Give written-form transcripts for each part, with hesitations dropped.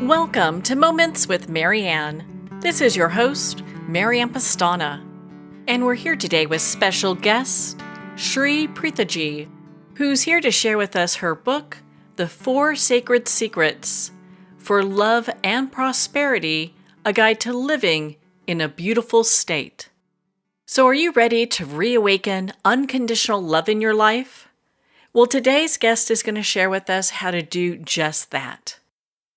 Welcome to Moments with Marianne. This is your host, Marianne Pastana, and we're here today with special guest, Sri Preethaji, who's here to share with us her book, The 4 Sacred Secrets for Love and Prosperity, a Guide to Living in a Beautiful State. So are you ready to reawaken unconditional love in your life? Well, today's guest is going to share with us how to do just that.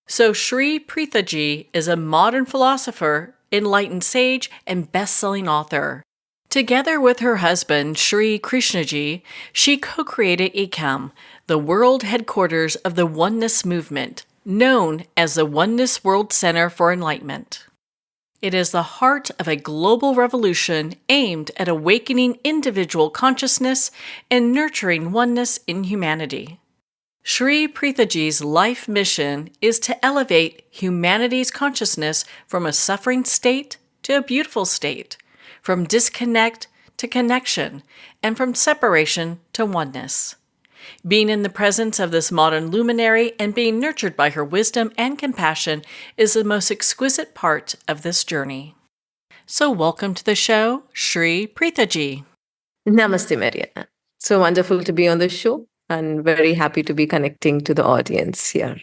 So Sri Preethaji is a modern philosopher, enlightened sage, and best-selling author. Together with her husband, Sri Krishnaji, she co-created Ekam, the world headquarters of the Oneness Movement, known as the Oneness World Center for Enlightenment. It is the heart of a global revolution aimed at awakening individual consciousness and nurturing oneness in humanity. Sri Preethaji's life mission is to elevate humanity's consciousness from a suffering state to a beautiful state, from disconnect to connection, and from separation to oneness. Being in the presence of this modern luminary and being nurtured by her wisdom and compassion is the most exquisite part of this journey. So welcome to the show, Sri Preethaji. Namaste, Marianne. So wonderful to be on the show and very happy to be connecting to the audience here.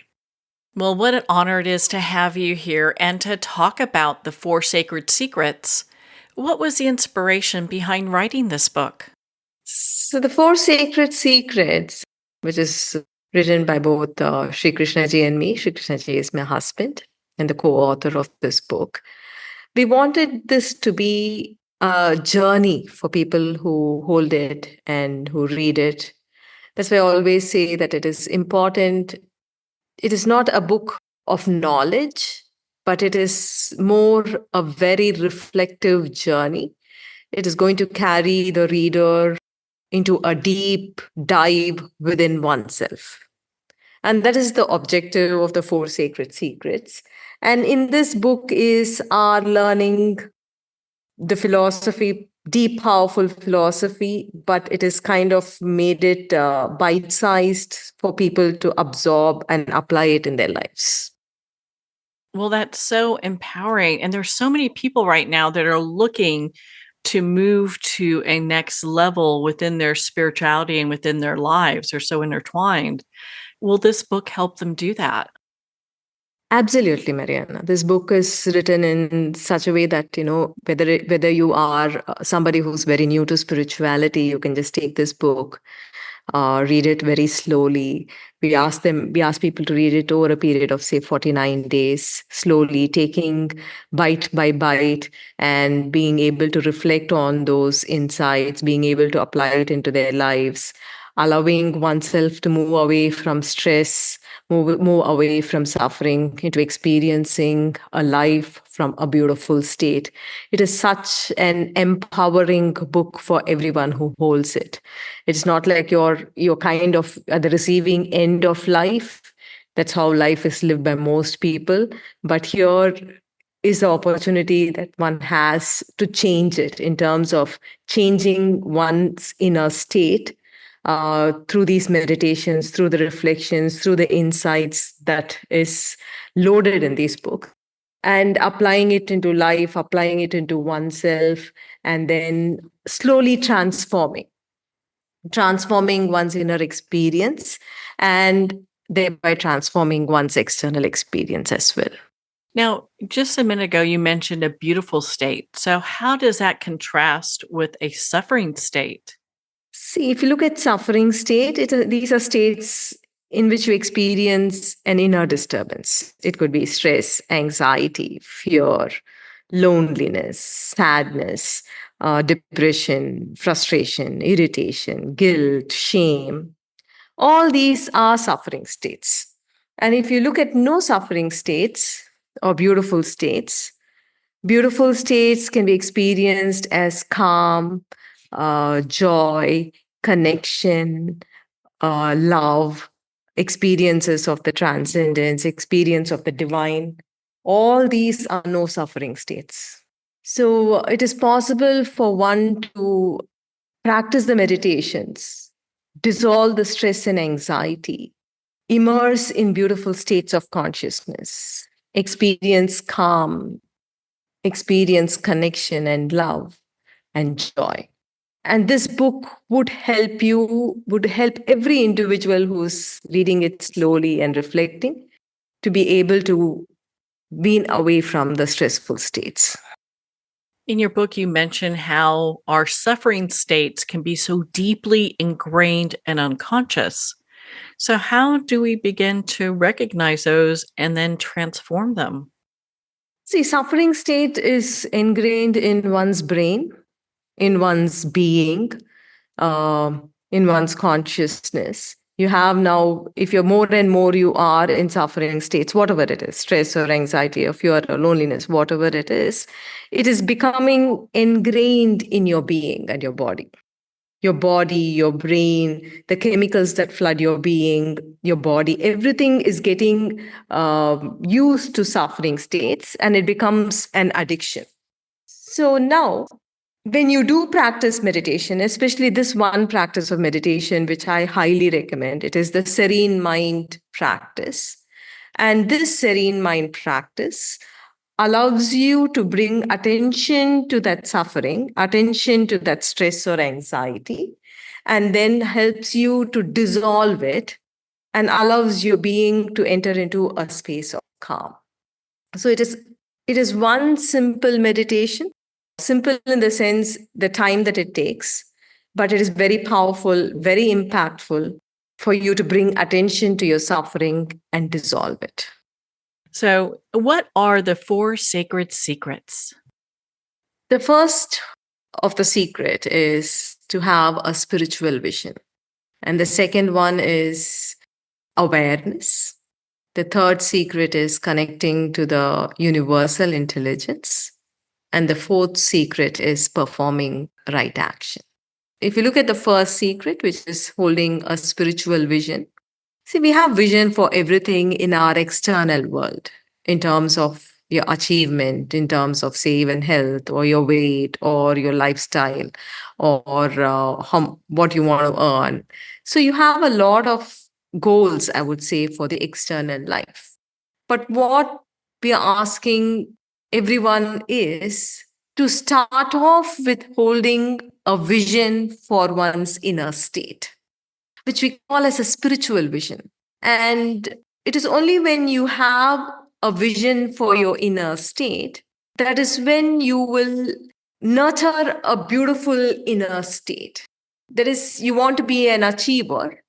Well, what an honor it is to have you here and to talk about the 4 sacred secrets. What was the inspiration behind writing this book? So the 4 sacred secrets, which is written by both Sri Krishnaji and me. Sri Krishnaji is my husband and the co-author of this book. We wanted this to be a journey for people who hold it and who read it. That's why I always say that it is important. It is not a book of knowledge, but it is more a very reflective journey. It is going to carry the reader into a deep dive within oneself. And that is the objective of the 4 sacred secrets. And in this book is our learning the philosophy, deep, powerful philosophy, but it is kind of made it bite-sized for people to absorb and apply it in their lives. Well, that's so empowering. And there's so many people right now that are looking to move to a next level within their spirituality and within their lives. They're so intertwined. Will this book help them do that? Absolutely, Marianne. This book is written in such a way that, whether you are somebody who's very new to spirituality, you can just take this book, read it very slowly. We ask people to read it over a period of, say, 49 days, slowly, taking bite by bite and being able to reflect on those insights, being able to apply it into their lives, allowing oneself to move away from stress, move away from suffering into experiencing a life from a beautiful state. It is such an empowering book for everyone who holds it. It's not like you're kind of at the receiving end of life. That's how life is lived by most people. But here is the opportunity that one has to change it in terms of changing one's inner state through these meditations, through the reflections, through the insights that is loaded in this book, and applying it into life, applying it into oneself, and then slowly transforming one's inner experience and thereby transforming one's external experience as well. Now, just a minute ago, you mentioned a beautiful state. So how does that contrast with a suffering state? See, if you look at suffering state, these are states in which you experience an inner disturbance. It could be stress, anxiety, fear, loneliness, sadness, depression, frustration, irritation, guilt, shame. All these are suffering states. And if you look at no suffering states or beautiful states can be experienced as calm, joy, connection, love, experiences of the transcendence, experience of the divine. All these are no suffering states. So it is possible for one to practice the meditations, dissolve the stress and anxiety, immerse in beautiful states of consciousness, experience calm, experience connection and love and joy. And this book would help every individual who's reading it slowly and reflecting to be able to wean away from the stressful states. In your book, you mention how our suffering states can be so deeply ingrained and unconscious. So, how do we begin to recognize those and then transform them? See, suffering state is ingrained in one's brain, in one's being, in one's consciousness. You have now, if you're more and more you are in suffering states, whatever it is, stress or anxiety or fear or loneliness, whatever it is becoming ingrained in your being and your body, your brain, the chemicals that flood your being, your body, everything is getting used to suffering states and it becomes an addiction. So now, when you do practice meditation, especially this one practice of meditation, which I highly recommend, it is the serene mind practice. And this serene mind practice allows you to bring attention to that suffering, attention to that stress or anxiety, and then helps you to dissolve it and allows your being to enter into a space of calm. So it is one simple meditation, simple in the sense the time that it takes, but it is very powerful, very impactful for you to bring attention to your suffering and dissolve it. So, what are the 4 sacred secrets? The first of the secret is to have a spiritual vision. And the second one is awareness. The third secret is connecting to the universal intelligence. And the fourth secret is performing right action. If you look at the first secret, which is holding a spiritual vision, see, we have vision for everything in our external world in terms of your achievement, in terms of say even health or your weight or your lifestyle or what you want to earn. So you have a lot of goals, I would say, for the external life. But what we are asking everyone is to start off with holding a vision for one's inner state, which we call as a spiritual vision. And it is only when you have a vision for your inner state that is when you will nurture a beautiful inner state. That is, you want to be an achiever.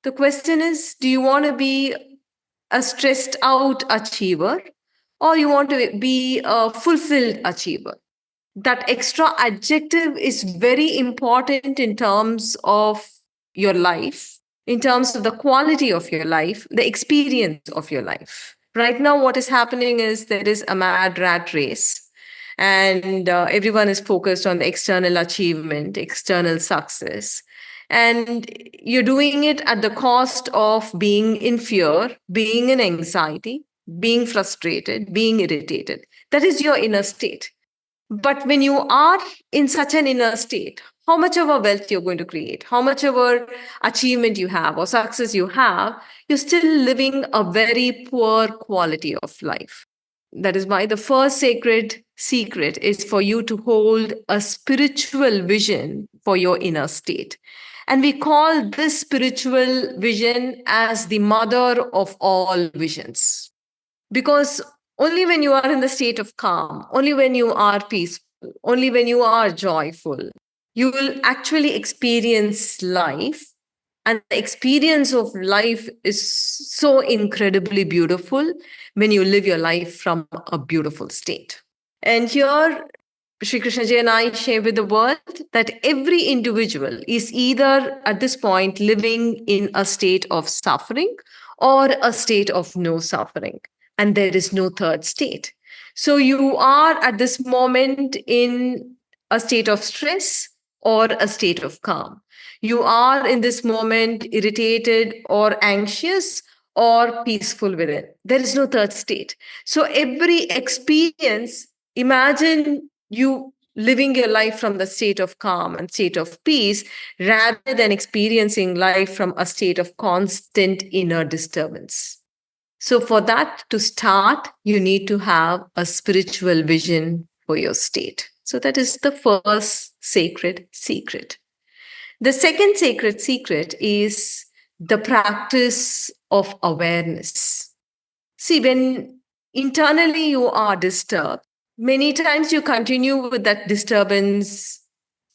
The question is, do you want to be a stressed out achiever or you want to be a fulfilled achiever? That extra adjective is very important in terms of your life, in terms of the quality of your life, the experience of your life. Right now, what is happening is there is a mad rat race, and everyone is focused on the external achievement, external success. And you're doing it at the cost of being in fear, being in anxiety, being frustrated, being irritated. That is your inner state. But when you are in such an inner state, how much of a wealth you're going to create, how much of a achievement you have or success you have, you're still living a very poor quality of life. That is why the first sacred secret is for you to hold a spiritual vision for your inner state. And we call this spiritual vision as the mother of all visions. Because only when you are in the state of calm, only when you are peaceful, only when you are joyful, you will actually experience life. And the experience of life is so incredibly beautiful when you live your life from a beautiful state. And here, Sri Krishnaji and I share with the world that every individual is either at this point living in a state of suffering or a state of no suffering. And there is no third state. So you are at this moment in a state of stress or a state of calm. You are in this moment irritated or anxious or peaceful within. There is no third state. So every experience, imagine you living your life from the state of calm and state of peace rather than experiencing life from a state of constant inner disturbance. So for that to start, you need to have a spiritual vision for your state. So that is the first sacred secret. The second sacred secret is the practice of awareness. See, when internally you are disturbed, many times you continue with that disturbance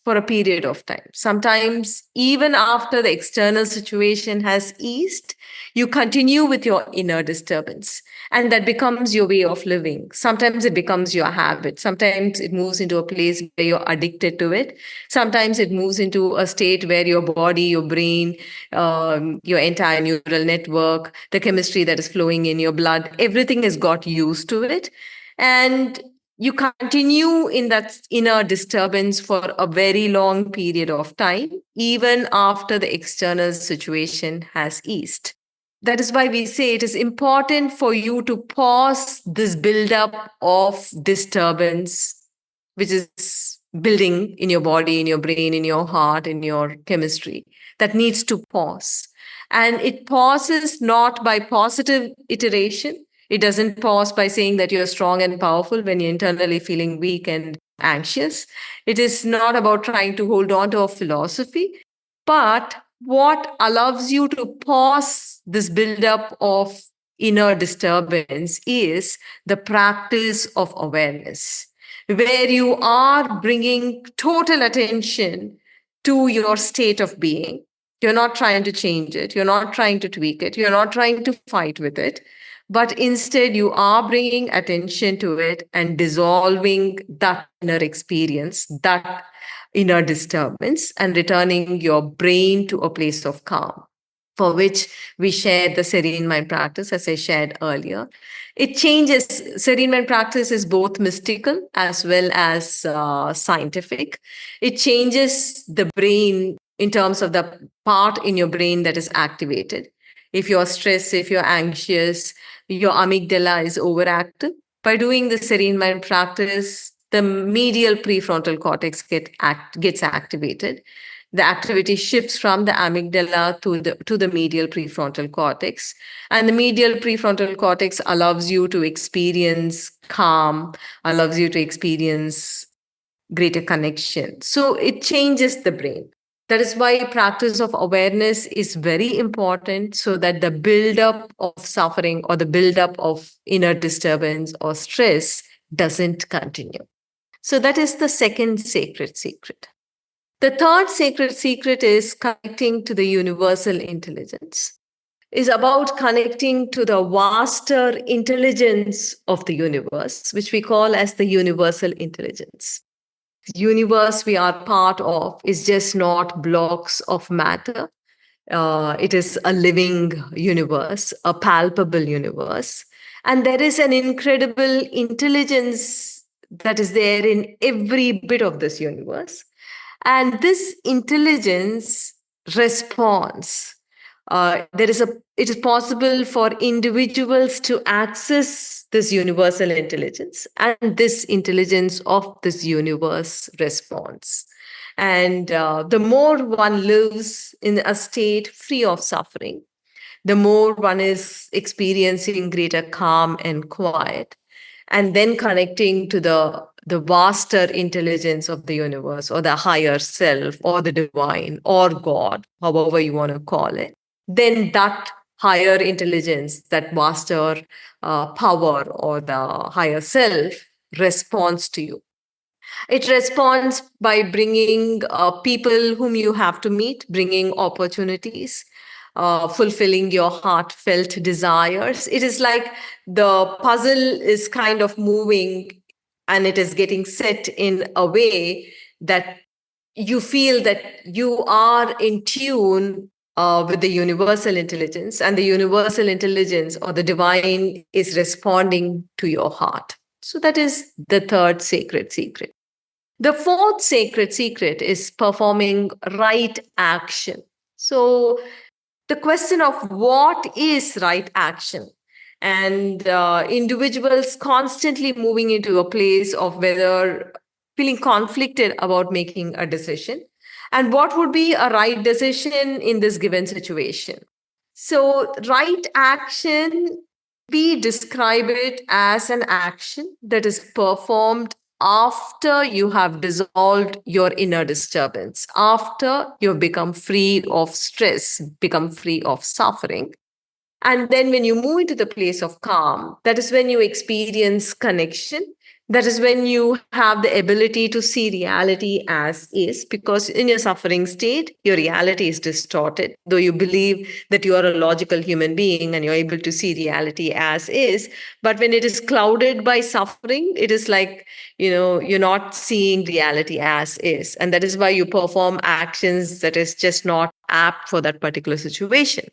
for a period of time. Sometimes, even after the external situation has eased, you continue with your inner disturbance. And that becomes your way of living. Sometimes it becomes your habit. Sometimes it moves into a place where you're addicted to it. Sometimes it moves into a state where your body, your brain, your entire neural network, the chemistry that is flowing in your blood, everything has got used to it. And you continue in that inner disturbance for a very long period of time, even after the external situation has eased. That is why we say it is important for you to pause this buildup of disturbance, which is building in your body, in your brain, in your heart, in your chemistry, that needs to pause. And it pauses not by positive iteration. It doesn't pause by saying that you're strong and powerful when you're internally feeling weak and anxious. It is not about trying to hold on to a philosophy, but what allows you to pause this buildup of inner disturbance is the practice of awareness, where you are bringing total attention to your state of being. You're not trying to change it. You're not trying to tweak it. You're not trying to fight with it. But instead, you are bringing attention to it and dissolving that inner experience, that inner disturbance, and returning your brain to a place of calm, for which we share the serene mind practice, as I shared earlier. It changes. Serene mind practice is both mystical as well as scientific. It changes the brain in terms of the part in your brain that is activated. If you're stressed, if you're anxious, your amygdala is overactive. By doing the serene mind practice, the medial prefrontal cortex gets activated. The activity shifts from the amygdala to the medial prefrontal cortex. And the medial prefrontal cortex allows you to experience calm, allows you to experience greater connection. So it changes the brain. That is why practice of awareness is very important, so that the buildup of suffering or the buildup of inner disturbance or stress doesn't continue. So that is the second sacred secret. The third sacred secret is connecting to the universal intelligence, is about connecting to the vaster intelligence of the universe, which we call as the universal intelligence. The universe we are part of is just not blocks of matter. It is a living universe, a palpable universe. And there is an incredible intelligence that is there in every bit of this universe. And this intelligence responds. It is possible for individuals to access this universal intelligence, and this intelligence of this universe responds. And the more one lives in a state free of suffering, the more one is experiencing greater calm and quiet, and then connecting to the vaster intelligence of the universe, or the higher self, or the divine, or God, however you want to call it, then that higher intelligence, that vaster power, or the higher self responds to you. It responds by bringing people whom you have to meet, bringing opportunities, fulfilling your heartfelt desires. It is like the puzzle is kind of moving, and it is getting set in a way that you feel that you are in tune with the universal intelligence, and the universal intelligence or the divine is responding to your heart. So that is the third sacred secret. The fourth sacred secret is performing right action. So, the question of what is right action, and individuals constantly moving into a place of whether feeling conflicted about making a decision, and what would be a right decision in this given situation. So, right action We describe it as an action that is performed after you have dissolved your inner disturbance, after you've become free of stress, become free of suffering. And then when you move into the place of calm, that is when you experience connection. That is when you have the ability to see reality as is, because in your suffering state, your reality is distorted. Though you believe that you are a logical human being and you're able to see reality as is, but when it is clouded by suffering, it is like, you're not seeing reality as is. And that is why you perform actions that is just not apt for that particular situation.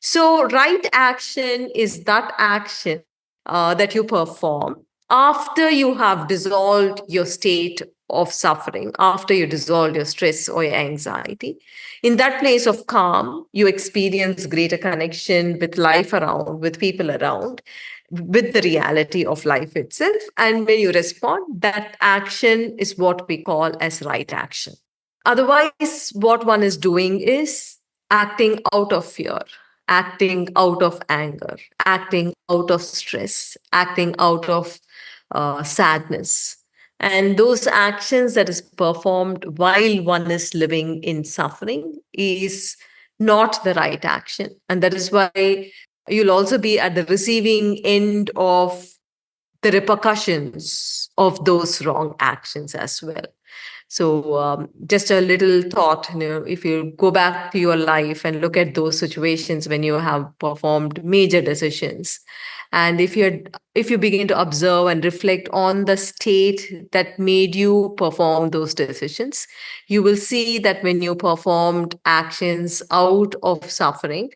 So, right action is that action that you perform after you have dissolved your state of suffering, after you dissolve your stress or your anxiety. In that place of calm, you experience greater connection with life around, with people around, with the reality of life itself. And when you respond, that action is what we call as right action. Otherwise, what one is doing is acting out of fear, acting out of anger, acting out of stress, acting out of sadness. And those actions that is performed while one is living in suffering is not the right action. And that is why you'll also be at the receiving end of the repercussions of those wrong actions as well. So, just a little thought, if you go back to your life and look at those situations when you have performed major decisions, and if you begin to observe and reflect on the state that made you perform those decisions, you will see that when you performed actions out of suffering,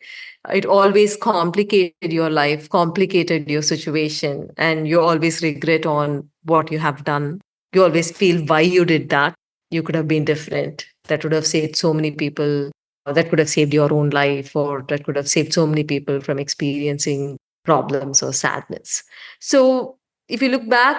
it always complicated your life, complicated your situation, and you always regret on what you have done. You always feel why you did that. You could have been different. That would have saved so many people. That could have saved your own life, or that could have saved so many people from experiencing problems or sadness. So, if you look back,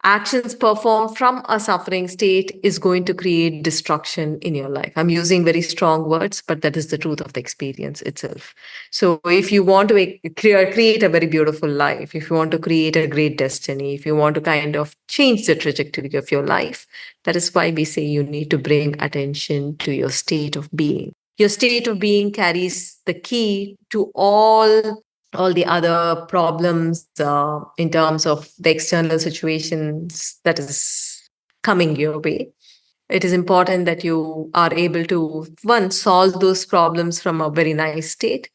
actions performed from a suffering state is going to create destruction in your life. I'm using very strong words, but that is the truth of the experience itself. So, if you want to create a very beautiful life, if you want to create a great destiny, if you want to kind of change the trajectory of your life, that is why we say you need to bring attention to your state of being. Your state of being carries the key to all the other problems in terms of the external situations that is coming your way. It is important that you are able to, one, solve those problems from a very nice state,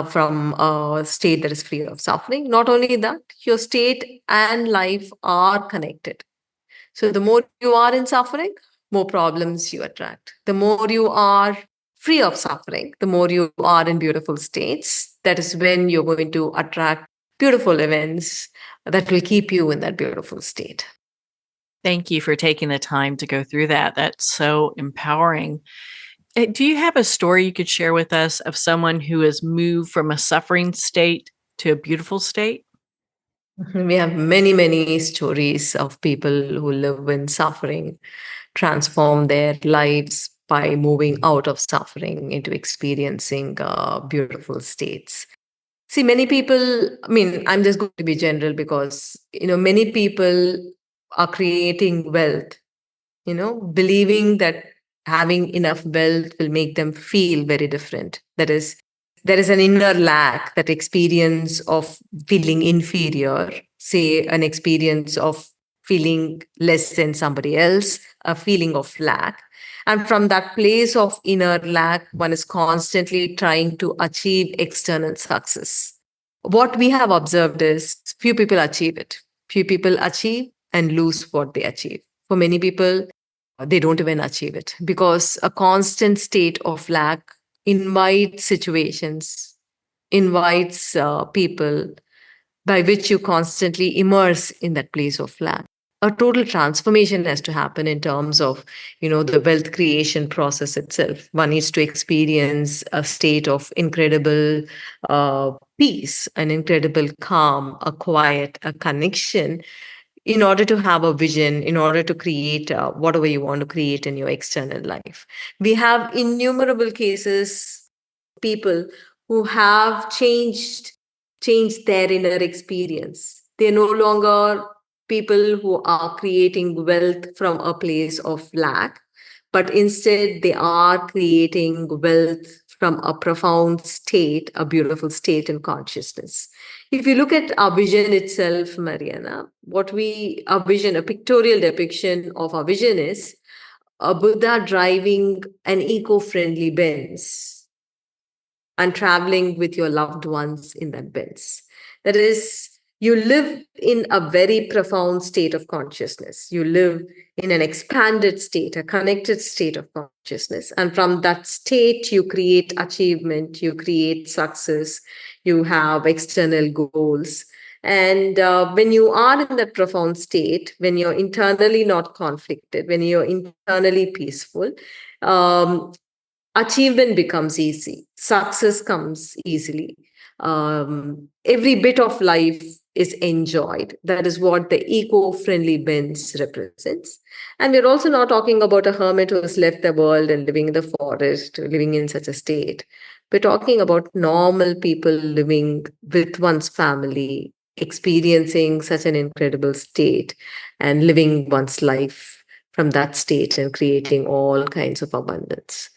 from a state that is free of suffering. Not only that, your state and life are connected. So the more you are in suffering, more problems you attract. The more you are free of suffering, the more you are in beautiful states. That is when you're going to attract beautiful events that will keep you in that beautiful state. Thank you for taking the time to go through that. That's so empowering. Do you have a story you could share with us of someone who has moved from a suffering state to a beautiful state? We have many, many stories of people who live in suffering, transform their lives by moving out of suffering into experiencing beautiful states. See, many people, I mean, I'm just going to be general because, many people are creating wealth, believing that having enough wealth will make them feel very different. That is, there is an inner lack, that experience of feeling inferior, say, an experience of feeling less than somebody else, a feeling of lack. And from that place of inner lack, one is constantly trying to achieve external success. What we have observed is few people achieve it. Few people achieve and lose what they achieve. For many people, they don't even achieve it because a constant state of lack invites situations, invites people by which you constantly immerse in that place of lack. A total transformation has to happen in terms of, the wealth creation process itself. One needs to experience a state of incredible peace, an incredible calm, a quiet, a connection, in order to have a vision, in order to create whatever you want to create in your external life. We have innumerable cases, people who have changed change their inner experience. They're no longer people who are creating wealth from a place of lack, but instead they are creating wealth from a profound state, a beautiful state in consciousness. If you look at our vision itself, Mariana, our vision, a pictorial depiction of our vision is a Buddha driving an eco-friendly Benz and traveling with your loved ones in that Benz. That is, you live in a very profound state of consciousness. You live in an expanded state, a connected state of consciousness. And from that state, you create achievement, you create success, you have external goals. And when you are in that profound state, when you're internally not conflicted, when you're internally peaceful, um, achievement becomes easy, success comes easily. Every bit of life is enjoyed. That is what the eco-friendly Benz represents. And we're also not talking about a hermit who has left the world and living in the forest, living in such a state. We're talking about normal people living with one's family, experiencing such an incredible state and living one's life from that state and creating all kinds of abundance.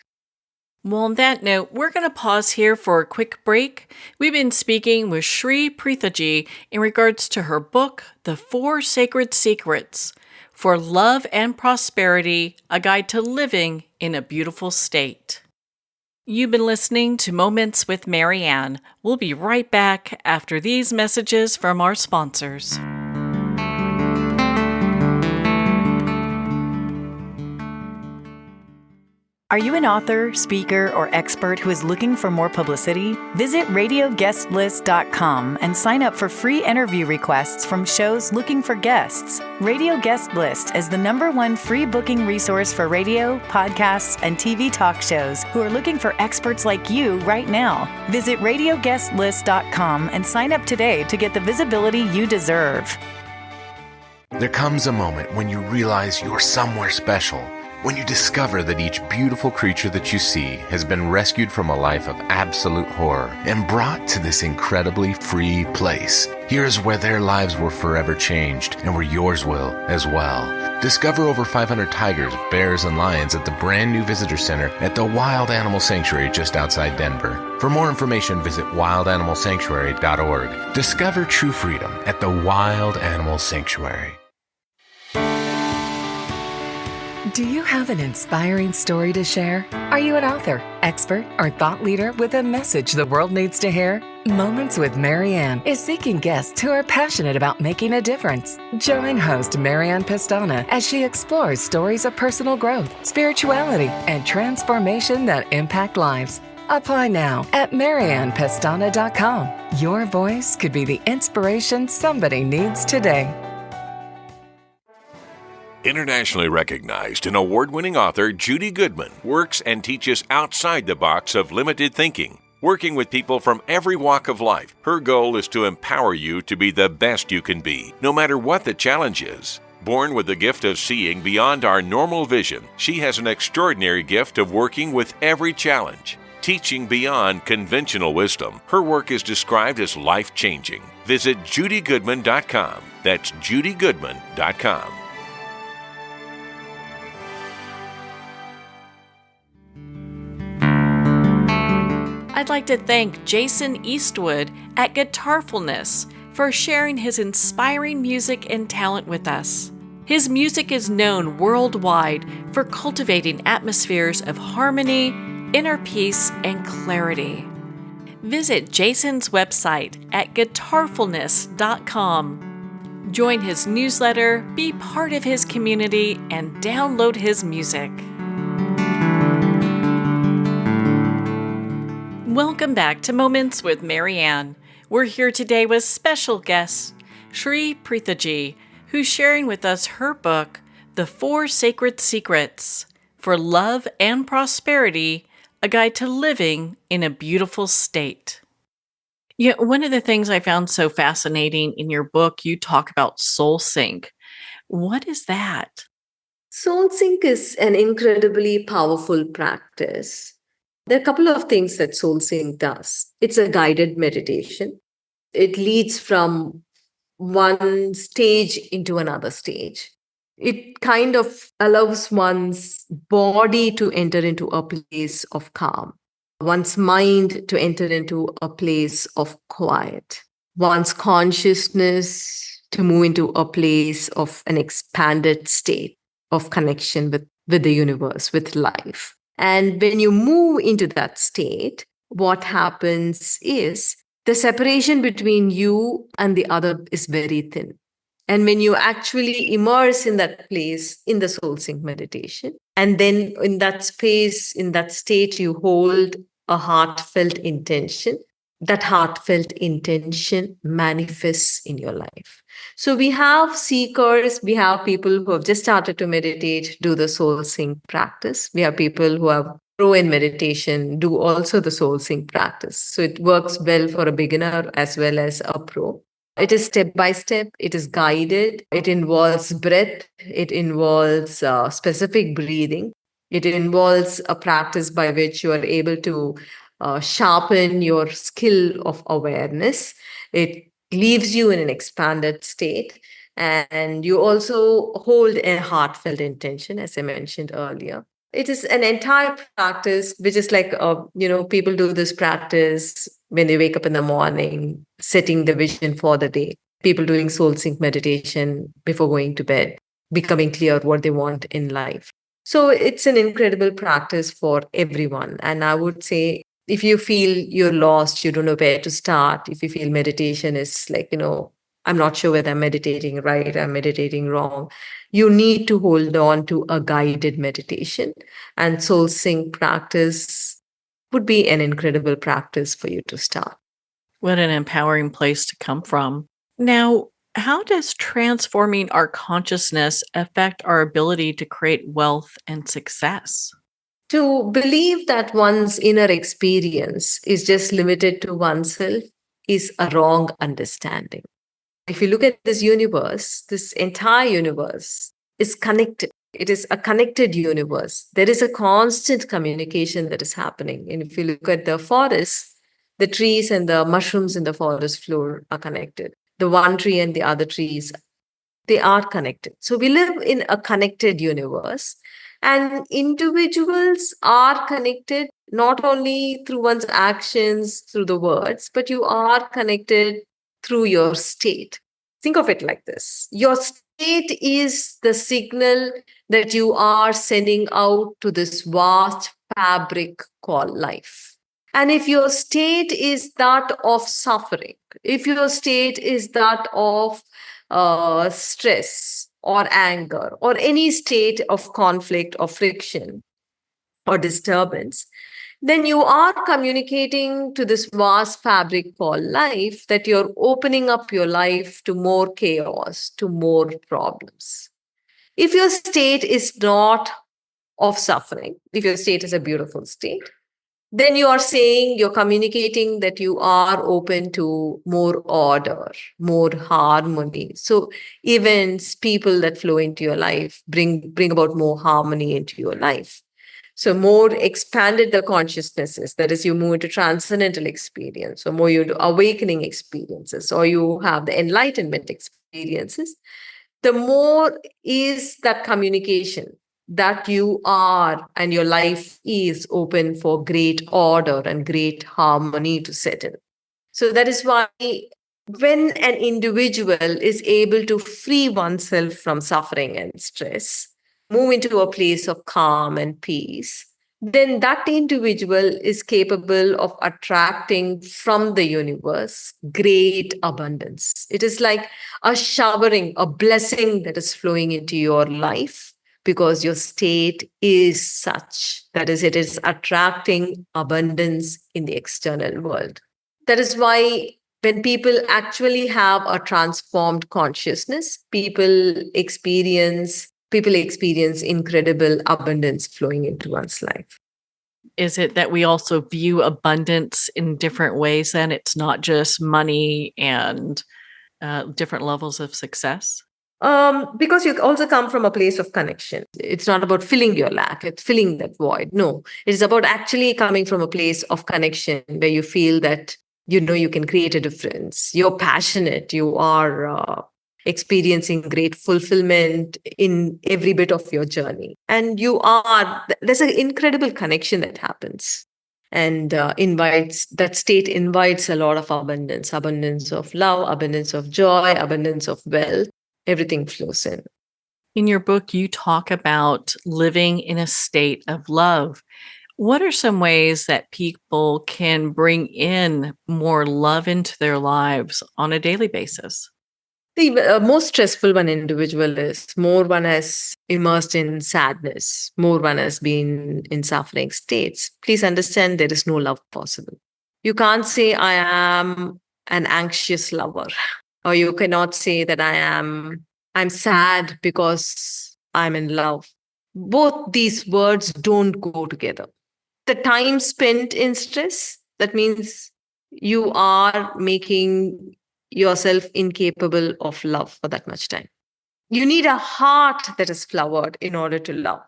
Well, on that note, we're going to pause here for a quick break. We've been speaking with Sri Preethaji in regards to her book, The Four Sacred Secrets for Love and Prosperity, A Guide to Living in a Beautiful State. You've been listening to Moments with Marianne. We'll be right back after these messages from our sponsors. Are you an author, speaker, or expert who is looking for more publicity? Visit radioguestlist.com and sign up for free interview requests from shows looking for guests. Radio Guest List is the #1 free booking resource for radio, podcasts, and TV talk shows who are looking for experts like you right now. Visit radioguestlist.com and sign up today to get the visibility you deserve. There comes a moment when you realize you're somewhere special. When you discover that each beautiful creature that you see has been rescued from a life of absolute horror and brought to this incredibly free place. Here's where their lives were forever changed and where yours will as well. Discover over 500 tigers, bears, and lions at the brand new visitor center at the Wild Animal Sanctuary just outside Denver. For more information, visit wildanimalsanctuary.org. Discover true freedom at the Wild Animal Sanctuary. Do you have an inspiring story to share? Are you an author, expert, or thought leader with a message the world needs to hear? Moments with Marianne is seeking guests who are passionate about making a difference. Join host Marianne Pestana as she explores stories of personal growth, spirituality, and transformation that impact lives. Apply now at mariannepestana.com. Your voice could be the inspiration somebody needs today. Internationally recognized and award-winning author Judy Goodman works and teaches outside the box of limited thinking. Working with people from every walk of life, her goal is to empower you to be the best you can be, no matter what the challenge is. Born with the gift of seeing beyond our normal vision, she has an extraordinary gift of working with every challenge. Teaching beyond conventional wisdom, her work is described as life-changing. Visit judygoodman.com. That's judygoodman.com. I'd like to thank Jason Eastwood at Guitarfulness for sharing his inspiring music and talent with us. His music is known worldwide for cultivating atmospheres of harmony, inner peace, and clarity. Visit Jason's website at guitarfulness.com. Join his newsletter, be part of his community, and download his music. Welcome back to Moments with Marianne. We're here today with special guest, Sri Preethaji, who's sharing with us her book, The Four Sacred Secrets for Love and Prosperity, A Guide to Living in a Beautiful State. Yeah, one of the things I found so fascinating in your book, you talk about soul sync. What is that? Soul sync is an incredibly powerful practice. There are a couple of things that soul sync does. It's a guided meditation. It leads from one stage into another stage. It kind of allows one's body to enter into a place of calm, one's mind to enter into a place of quiet, one's consciousness to move into a place of an expanded state of connection with the universe, with life. And when you move into that state, what happens is the separation between you and the other is very thin. And when you actually immerse in that place in the soul sync meditation, and then in that space, in that state, you hold a heartfelt intention, that heartfelt intention manifests in your life. So we have seekers, we have people who have just started to meditate, do the soul sync practice. We have people who have pro in meditation, do also the soul sync practice. So it works well for a beginner as well as a pro. It is step by step, it is guided, it involves breath, it involves specific breathing, it involves a practice by which you are able to sharpen your skill of awareness. It leaves you in an expanded state. And you also hold a heartfelt intention, as I mentioned earlier. It is an entire practice, which is like, people do this practice when they wake up in the morning, setting the vision for the day. People doing soul sync meditation before going to bed, becoming clear what they want in life. So it's an incredible practice for everyone. And I would say, if you feel you're lost, you don't know where to start, if you feel meditation is like, I'm not sure whether I'm meditating right, I'm meditating wrong, you need to hold on to a guided meditation. And soul sync practice would be an incredible practice for you to start. What an empowering place to come from. Now, how does transforming our consciousness affect our ability to create wealth and success? To believe that one's inner experience is just limited to oneself is a wrong understanding. If you look at this universe, this entire universe is connected. It is a connected universe. There is a constant communication that is happening. And if you look at the forest, the trees and the mushrooms in the forest floor are connected. The one tree and the other trees, they are connected. So we live in a connected universe. And individuals are connected not only through one's actions, through the words, but you are connected through your state. Think of it like this. Your state is the signal that you are sending out to this vast fabric called life. And if your state is that of suffering, if your state is that of stress or anger or any state of conflict or friction or disturbance, then you are communicating to this vast fabric called life that you're opening up your life to more chaos, to more problems. If your state is not of suffering, if your state is a beautiful state, then you are saying, you're communicating that you are open to more order, more harmony. So events, people that flow into your life bring about more harmony into your life. So more expanded the consciousnesses, that is, you move into transcendental experience, or more you do awakening experiences, or you have the enlightenment experiences, the more is that communication that you are and your life is open for great order and great harmony to set in. So that is why when an individual is able to free oneself from suffering and stress, move into a place of calm and peace, then that individual is capable of attracting from the universe great abundance. It is like a showering, a blessing that is flowing into your life because your state is such. That is, it is attracting abundance in the external world. That is why when people actually have a transformed consciousness, people experience incredible abundance flowing into one's life. Is it that we also view abundance in different ways then? It's not just money and different levels of success? Because you also come from a place of connection. It's not about filling your lack, it's filling that void. No, it is about actually coming from a place of connection where you feel that you know you can create a difference. You're passionate. You are experiencing great fulfillment in every bit of your journey. And there's an incredible connection that happens. And that state invites a lot of abundance of love, abundance of joy, abundance of wealth. Everything flows in. In your book, you talk about living in a state of love. What are some ways that people can bring in more love into their lives on a daily basis? The most stressful one individual is more one has immersed in sadness, more one has been in suffering states. Please understand there is no love possible. You can't say, I am an anxious lover, or you cannot say that I'm sad because I'm in love. Both these words don't go together. The time spent in stress, that means you are making yourself incapable of love for that much time. You need a heart that is flowered in order to love.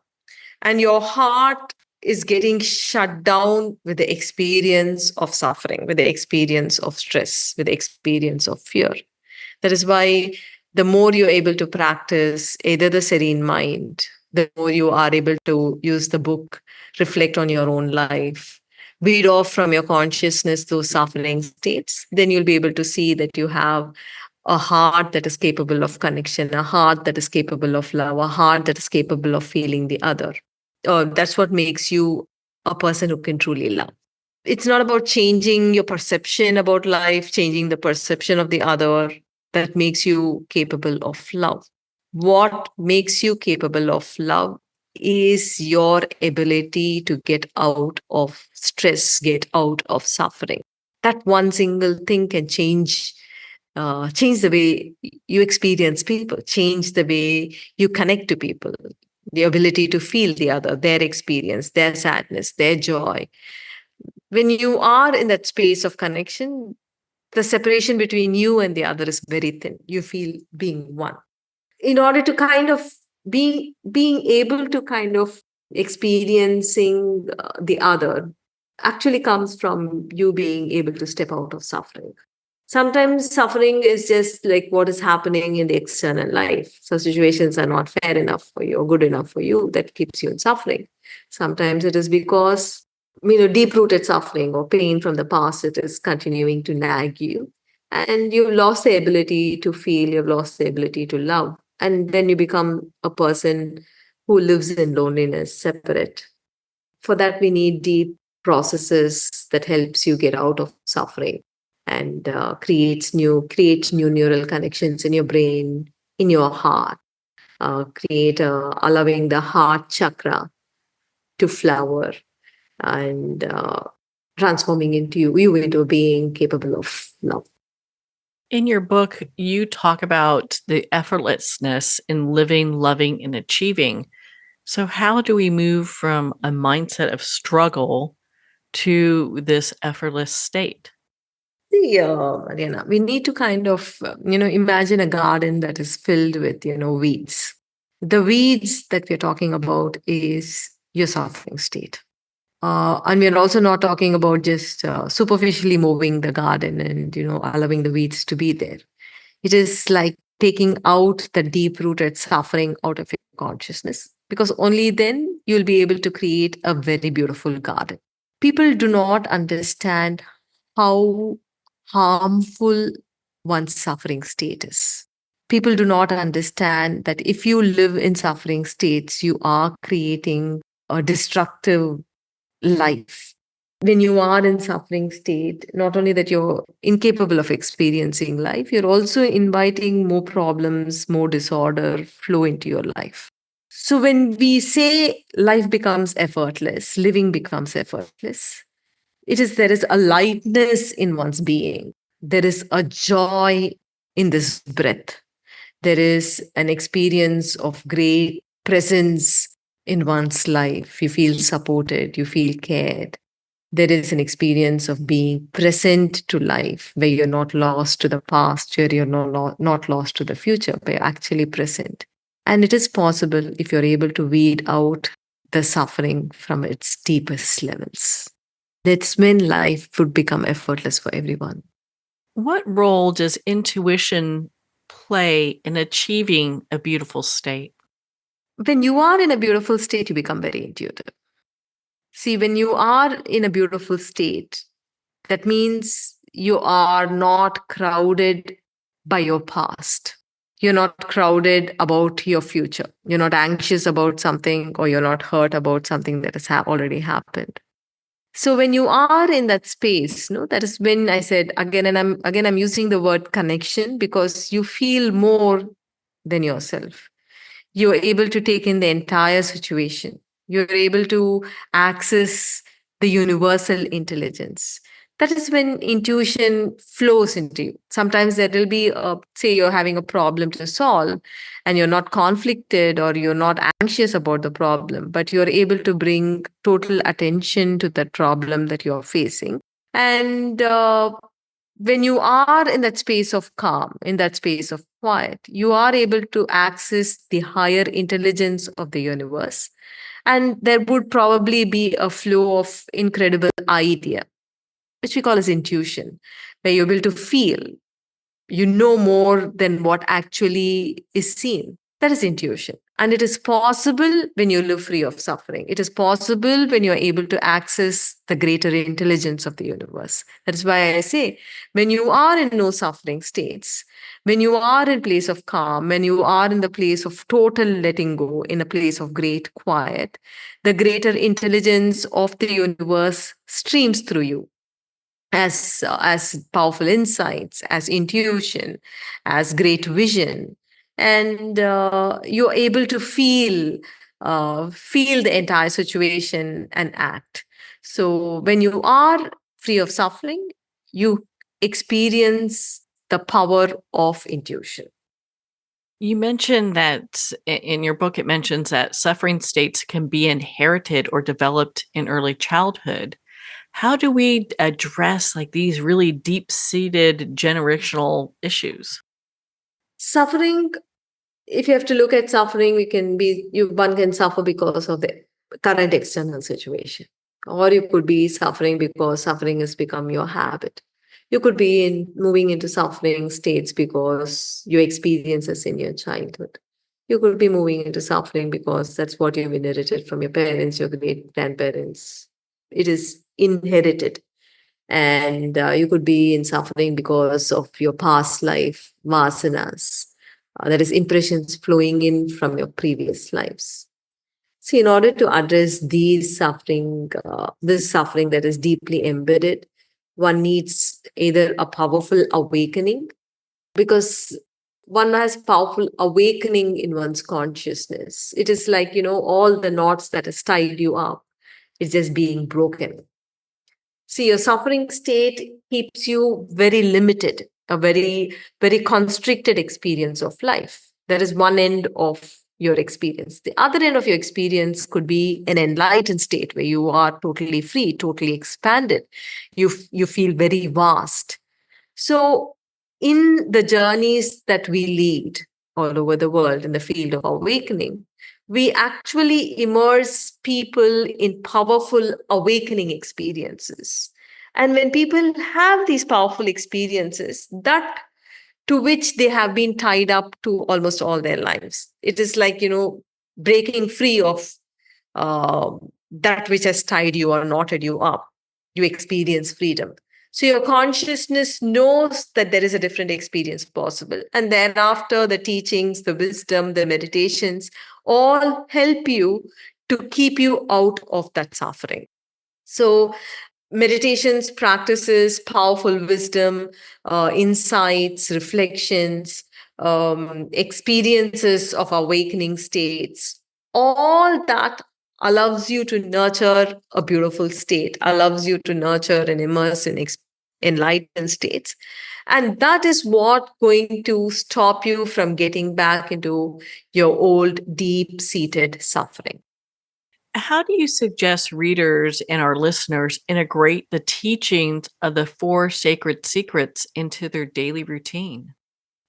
And your heart is getting shut down with the experience of suffering, with the experience of stress, with the experience of fear. That is why the more you're able to practice either the serene mind, the more you are able to use the book, reflect on your own life, weed off from your consciousness those suffering states, then you'll be able to see that you have a heart that is capable of connection, a heart that is capable of love, a heart that is capable of feeling the other. That's what makes you a person who can truly love. It's not about changing your perception about life, changing the perception of the other that makes you capable of love. What makes you capable of love is your ability to get out of stress, get out of suffering. That one single thing can change the way you experience people, change the way you connect to people, the ability to feel the other, their experience, their sadness, their joy. When you are in that space of connection, the separation between you and the other is very thin. You feel being one. In order to kind of being able to kind of experiencing the other actually comes from you being able to step out of suffering. Sometimes suffering is just like what is happening in the external life. So situations are not fair enough for you or good enough for you that keeps you in suffering. Sometimes it is because deep-rooted suffering or pain from the past, it is continuing to nag you. And you've lost the ability to feel, you've lost the ability to love. And then you become a person who lives in loneliness, separate. For that, we need deep processes that helps you get out of suffering and create new neural connections in your brain, in your heart, allowing the heart chakra to flower and transforming you into a being capable of love. In your book, you talk about the effortlessness in living, loving, and achieving. So how do we move from a mindset of struggle to this effortless state? See, Mariana, we need to kind of, imagine a garden that is filled with, weeds. The weeds that we're talking about is your suffering state. And we're also not talking about just superficially mowing the garden and, allowing the weeds to be there. It is like taking out the deep-rooted suffering out of your consciousness, because only then you'll be able to create a very beautiful garden. People do not understand how harmful one's suffering state is. People do not understand that if you live in suffering states, you are creating a destructive life. When you are in suffering state, not only that you're incapable of experiencing life, you're also inviting more problems, more disorder flow into your life. So when we say life becomes effortless, living becomes effortless, there is a lightness in one's being. There is a joy in this breath. There is an experience of great presence in one's life. You feel supported, you feel cared. There is an experience of being present to life, where you're not lost to the past, where you're not lost to the future, but you're actually present. And it is possible if you're able to weed out the suffering from its deepest levels. That's when life would become effortless for everyone. What role does intuition play in achieving a beautiful state? When you are in a beautiful state, you become very intuitive. See, when you are in a beautiful state, that means you are not crowded by your past. You're not crowded about your future. You're not anxious about something, or you're not hurt about something that has already happened. So when you are in that space, no, that is when I said again, and I'm using the word connection, because you feel more than yourself. You're able to take in the entire situation. You're able to access the universal intelligence. That is when intuition flows into you. Sometimes there will be, say, you're having a problem to solve and you're not conflicted or you're not anxious about the problem, but you're able to bring total attention to that problem that you're facing. And when you are in that space of calm, in that space of quiet, you are able to access the higher intelligence of the universe. And there would probably be a flow of incredible idea, which we call as intuition, where you're able to feel, you know more than what actually is seen. That is intuition. And it is possible when you live free of suffering. It is possible when you're able to access the greater intelligence of the universe. That is why I say, when you are in no suffering states, when you are in place of calm, when you are in the place of total letting go, in a place of great quiet, the greater intelligence of the universe streams through you as powerful insights, as intuition, as great vision, and you're able to feel the entire situation and act. So when you are free of suffering, you experience the power of intuition. You mentioned that in your book, it mentions that suffering states can be inherited or developed in early childhood. How do we address like these really deep-seated generational issues? Suffering, if you have to look at suffering, one can suffer because of the current external situation, or you could be suffering because suffering has become your habit. You could be moving into suffering states because you experience this in your childhood. You could be moving into suffering because that's what you've inherited from your parents, your great grandparents. It is inherited. And you could be in suffering because of your past life vasanas, that is, impressions flowing in from your previous lives. See, in order to address this suffering that is deeply embedded, one needs either a powerful awakening, because one has powerful awakening in one's consciousness. It is like, all the knots that has tied you up, it's just being broken. See, your suffering state keeps you very limited, a very, very constricted experience of life. That is one end of your experience. The other end of your experience could be an enlightened state where you are totally free, totally expanded. You feel very vast. So, in the journeys that we lead all over the world in the field of awakening, we actually immerse people in powerful awakening experiences. And when people have these powerful experiences, that to which they have been tied up to almost all their lives, it is like, breaking free of uh, that which has tied you or knotted you up. You experience freedom. So your consciousness knows that there is a different experience possible. And thereafter, the teachings, the wisdom, the meditations all help you to keep you out of that suffering. So meditations, practices, powerful wisdom, insights, reflections, experiences of awakening states, all that allows you to nurture a beautiful state, allows you to nurture and immerse in enlightened states. And that is what going to stop you from getting back into your old deep-seated suffering. How do you suggest readers and our listeners integrate the teachings of the four sacred secrets into their daily routine?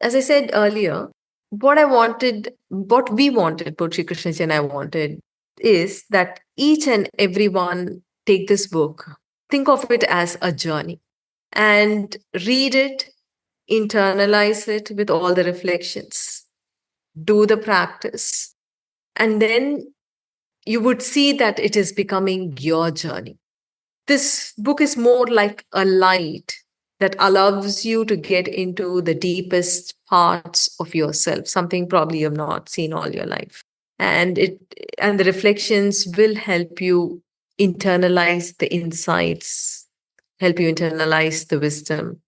As I said earlier, what we wanted, both Sri Krishnaji and I wanted, is that each and everyone take this book think of it as a journey and read it, internalize it with all the reflections, do the practice, and then you would see that it is becoming your journey. This book is more like a light that allows you to get into the deepest parts of yourself, something probably you have not seen all your life. And the reflections will help you internalize the insights, help you internalize the wisdom.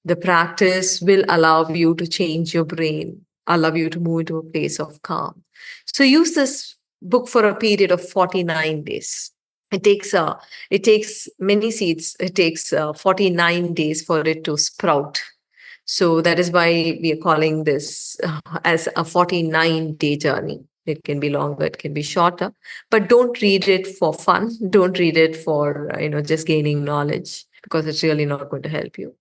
The practice will allow you to change your brain, allow you to move into a place of calm. So use this book for a period of 49 days. It takes many seeds. It takes 49 days for it to sprout. So that is why we are calling this as a 49-day journey. It can be longer, it can be shorter, but don't read it for fun. Don't read it for just gaining knowledge, because it's really not going to help you.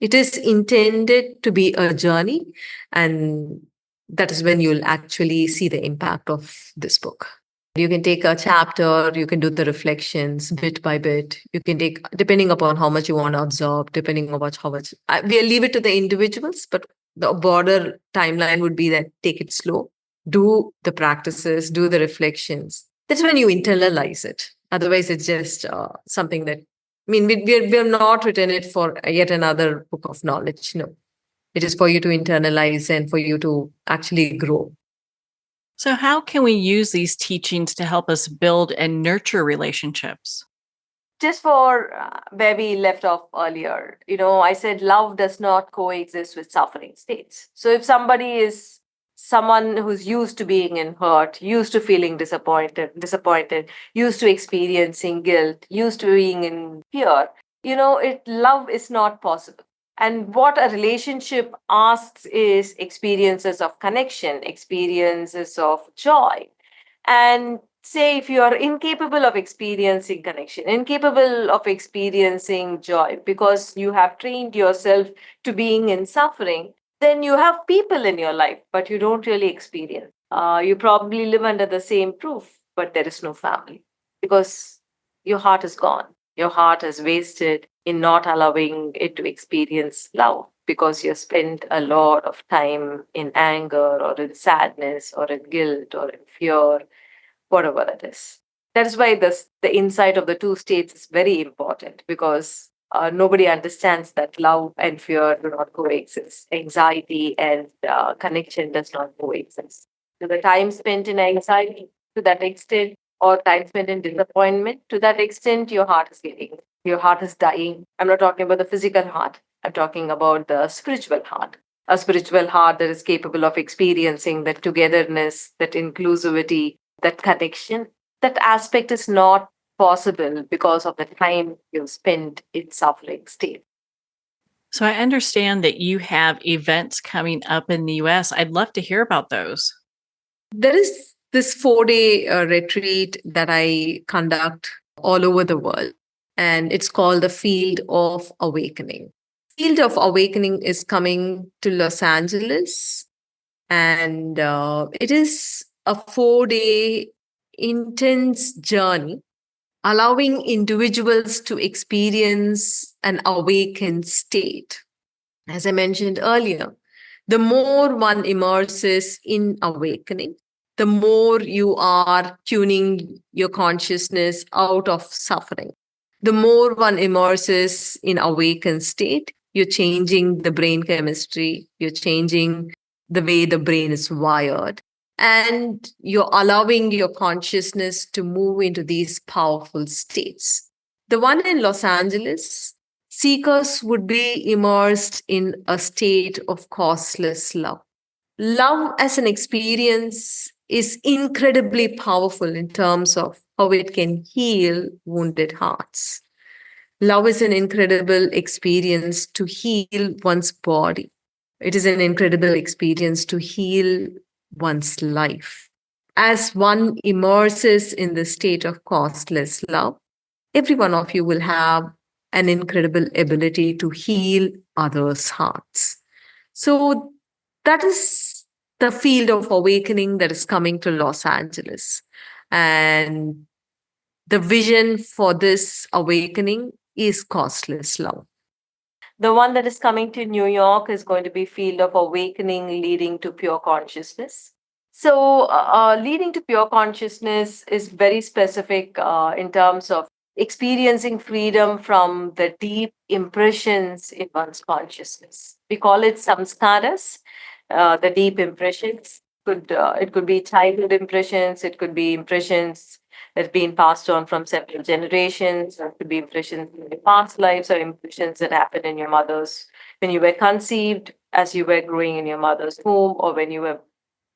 It is intended to be a journey, and that is when you'll actually see the impact of this book. You can take a chapter, you can do the reflections bit by bit. You can take, depending upon how much you want to absorb, depending on how much. We'll leave it to the individuals, but the broader timeline would be that take it slow, do the practices, do the reflections. That's when you internalize it. Otherwise, it's just something that, we have not written it for yet another book of knowledge. No, it is for you to internalize and for you to actually grow. So, how can we use these teachings to help us build and nurture relationships? Just for where we left off earlier, I said love does not coexist with suffering states. So if somebody is someone who's used to being in hurt, used to feeling disappointed, used to experiencing guilt, used to being in fear, love is not possible. And what a relationship asks is experiences of connection, experiences of joy. And say if you are incapable of experiencing connection, incapable of experiencing joy because you have trained yourself to being in suffering, then you have people in your life, but you don't really experience. You probably live under the same roof, but there is no family because your heart is gone. Your heart is wasted in not allowing it to experience love because you spent a lot of time in anger or in sadness or in guilt or in fear, whatever it is. That is why the insight of the two states is very important, because nobody understands that love and fear do not coexist. Anxiety and connection does not coexist. So the time spent in anxiety, to that extent, or time spent in disappointment, to that extent, your heart is dying. I'm not talking about the physical heart. I'm talking about the spiritual heart. A spiritual heart that is capable of experiencing that togetherness, that inclusivity, that connection. That aspect is not possible because of the time you spend in suffering state. So, I understand that you have events coming up in the US. I'd love to hear about those. There is this 4-day retreat that I conduct all over the world, and it's called the Field of Awakening. Field of Awakening is coming to Los Angeles, and it is a 4-day intense journey, allowing individuals to experience an awakened state. As I mentioned earlier, the more one immerses in awakening, the more you are tuning your consciousness out of suffering. The more one immerses in awakened state, you're changing the brain chemistry, you're changing the way the brain is wired, and you're allowing your consciousness to move into these powerful states. The one in Los Angeles, seekers would be immersed in a state of causeless love. Love as an experience is incredibly powerful in terms of how it can heal wounded hearts. Love is an incredible experience to heal one's body. It is an incredible experience to heal one's life. As one immerses in the state of causeless love, every one of you will have an incredible ability to heal others' hearts. So that is the field of awakening that is coming to Los Angeles. And the vision for this awakening is costless love. The one that is coming to New York is going to be Field of Awakening Leading to Pure Consciousness. So, leading to pure consciousness is very specific in terms of experiencing freedom from the deep impressions in one's consciousness. We call it samskaras, the deep impressions. It could be childhood impressions, it could be impressions that have been passed on from several generations, or it could be impressions in your past lives, or impressions that happened in your mother's when you were conceived, as you were growing in your mother's womb, or when you were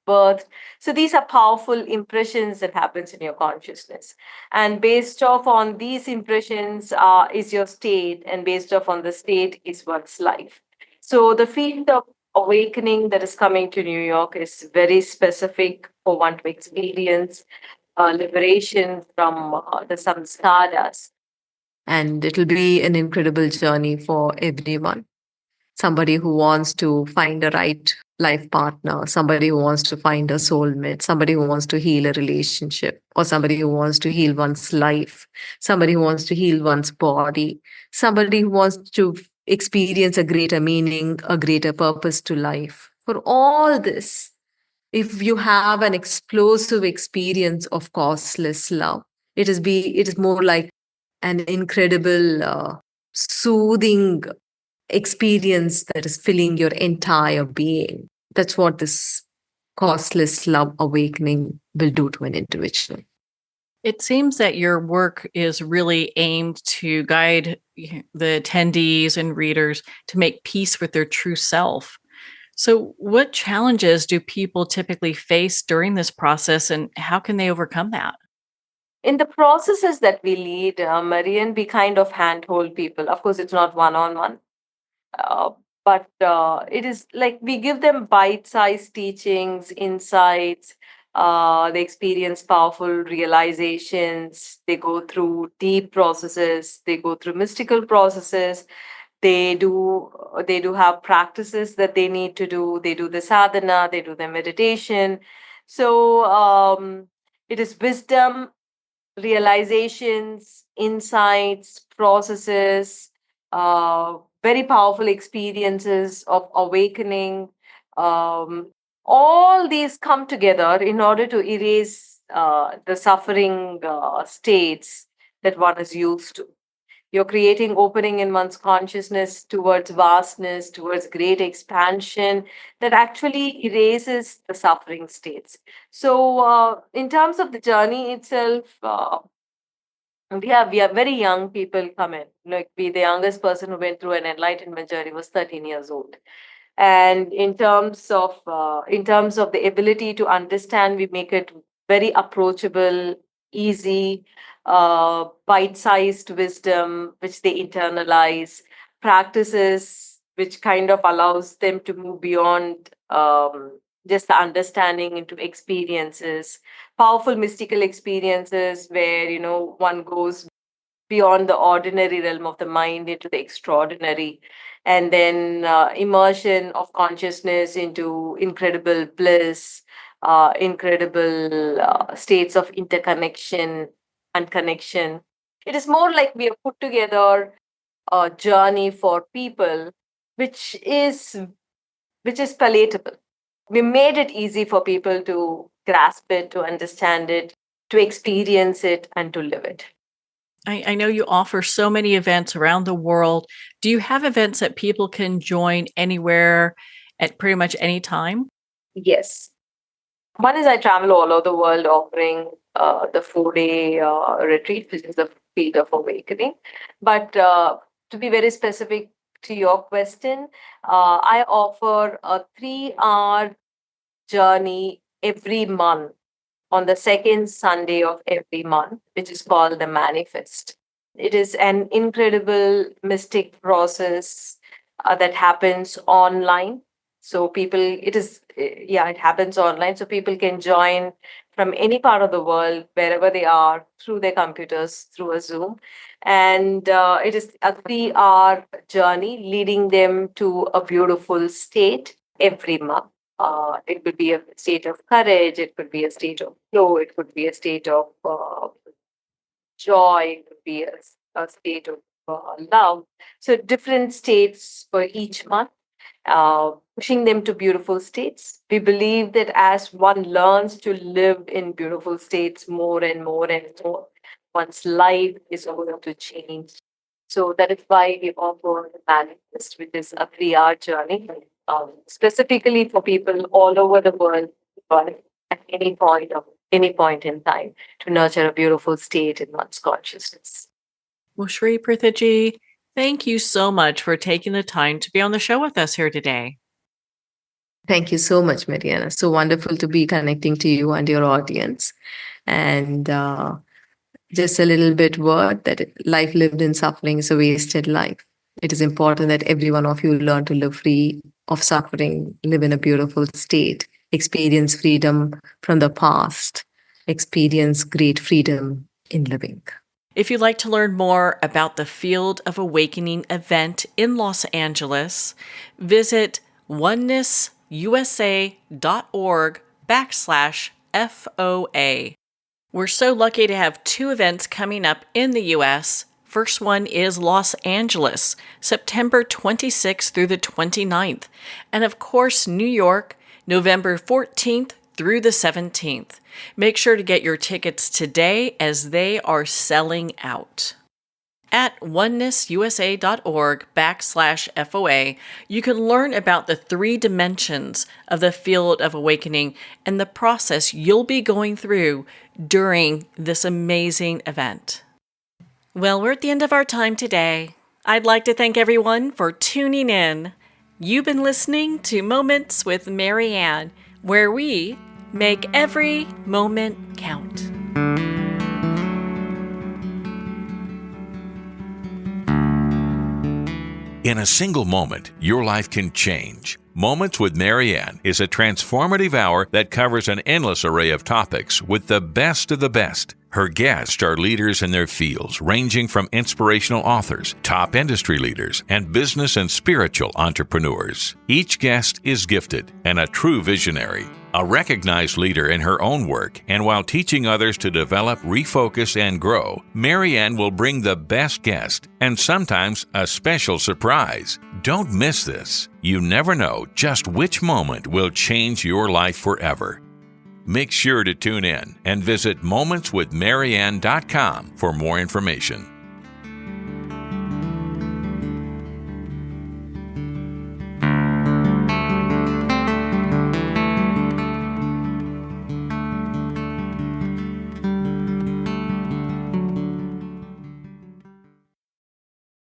birth. So these are powerful impressions that happens in your consciousness. And based off on these impressions is your state, and based off on the state is one's life. So the field of awakening that is coming to New York is very specific for one to experience liberation from the samskaras. And it'll be an incredible journey for everyone. Somebody who wants to find a right life partner, somebody who wants to find a soulmate, somebody who wants to heal a relationship, or somebody who wants to heal one's life, somebody who wants to heal one's body, somebody who wants to experience a greater meaning, a greater purpose to life. For all this, if you have an explosive experience of causeless love, it is more like an incredible soothing experience that is filling your entire being. That's what this costless love awakening will do to an individual. It seems that your work is really aimed to guide the attendees and readers to make peace with their true self. So, what challenges do people typically face during this process, and how can they overcome that? In the processes that we lead, Marianne, we kind of handhold people. Of course, it's not one on one, but it is like we give them bite-sized teachings, insights. They experience powerful realizations. They go through deep processes. They go through mystical processes. They do have practices that they need to do. They do the sadhana. They do the meditation. So it is wisdom, realizations, insights, processes, very powerful experiences of awakening. All these come together in order to erase the suffering states that one is used to. You're creating opening in one's consciousness towards vastness, towards great expansion that actually erases the suffering states. So, in terms of the journey itself, we have very young people come in. Like the youngest person who went through an enlightenment journey was 13 years old. And in terms of the ability to understand, we make it very approachable, easy, bite-sized wisdom which they internalize, practices which kind of allows them to move beyond just the understanding into experiences, powerful mystical experiences where one goes beyond the ordinary realm of the mind into the extraordinary, and then immersion of consciousness into incredible bliss, incredible states of interconnection and connection. It is more like we have put together a journey for people which is palatable. We made it easy for people to grasp it, to understand it, to experience it, and to live it. I know you offer so many events around the world. Do you have events that people can join anywhere at pretty much any time? Yes. One is I travel all over the world offering the 4-day retreat, which is the Field of Awakening. But to be very specific to your question, I offer a 3-hour journey every month on the second Sunday of every month, which is called the Manifest. It is an incredible mystic process that happens online. So it happens online. So people can join from any part of the world, wherever they are, through their computers, through a Zoom. And it is a 3-hour journey leading them to a beautiful state every month. It could be a state of courage, it could be a state of flow, it could be a state of joy, it could be a state of love. So different states for each month, pushing them to beautiful states. We believe that as one learns to live in beautiful states more and more and more, one's life is going to change. So that is why we offer the manifest, which is a 3-hour journey, specifically for people all over the world, but at any point in time, to nurture a beautiful state in one's consciousness. Well, Sri Preethaji, thank you so much for taking the time to be on the show with us here today. Thank you so much, Marianne. So wonderful to be connecting to you and your audience. And just a little bit word that life lived in suffering is a wasted life. It is important that every one of you learn to live free of suffering, live in a beautiful state, experience freedom from the past, experience great freedom in living. If you'd like to learn more about the Field of Awakening event in Los Angeles, visit oneness.usa.org/FOA. We're so lucky to have 2 events coming up in the U.S. First one is Los Angeles, September 26th through the 29th. And of course, New York, November 14th through the 17th. Make sure to get your tickets today as they are selling out. At onenessusa.org/FOA, you can learn about the 3 dimensions of the Field of Awakening and the process you'll be going through during this amazing event. Well, we're at the end of our time today. I'd like to thank everyone for tuning in. You've been listening to Moments with Marianne, where we make every moment count. In a single moment, your life can change. Moments with Marianne is a transformative hour that covers an endless array of topics with the best of the best. Her guests are leaders in their fields, ranging from inspirational authors, top industry leaders, and business and spiritual entrepreneurs. Each guest is gifted and a true visionary, a recognized leader in her own work, and while teaching others to develop, refocus, and grow, Marianne will bring the best guest and sometimes a special surprise. Don't miss this. You never know just which moment will change your life forever. Make sure to tune in and visit momentswithmarianne.com for more information.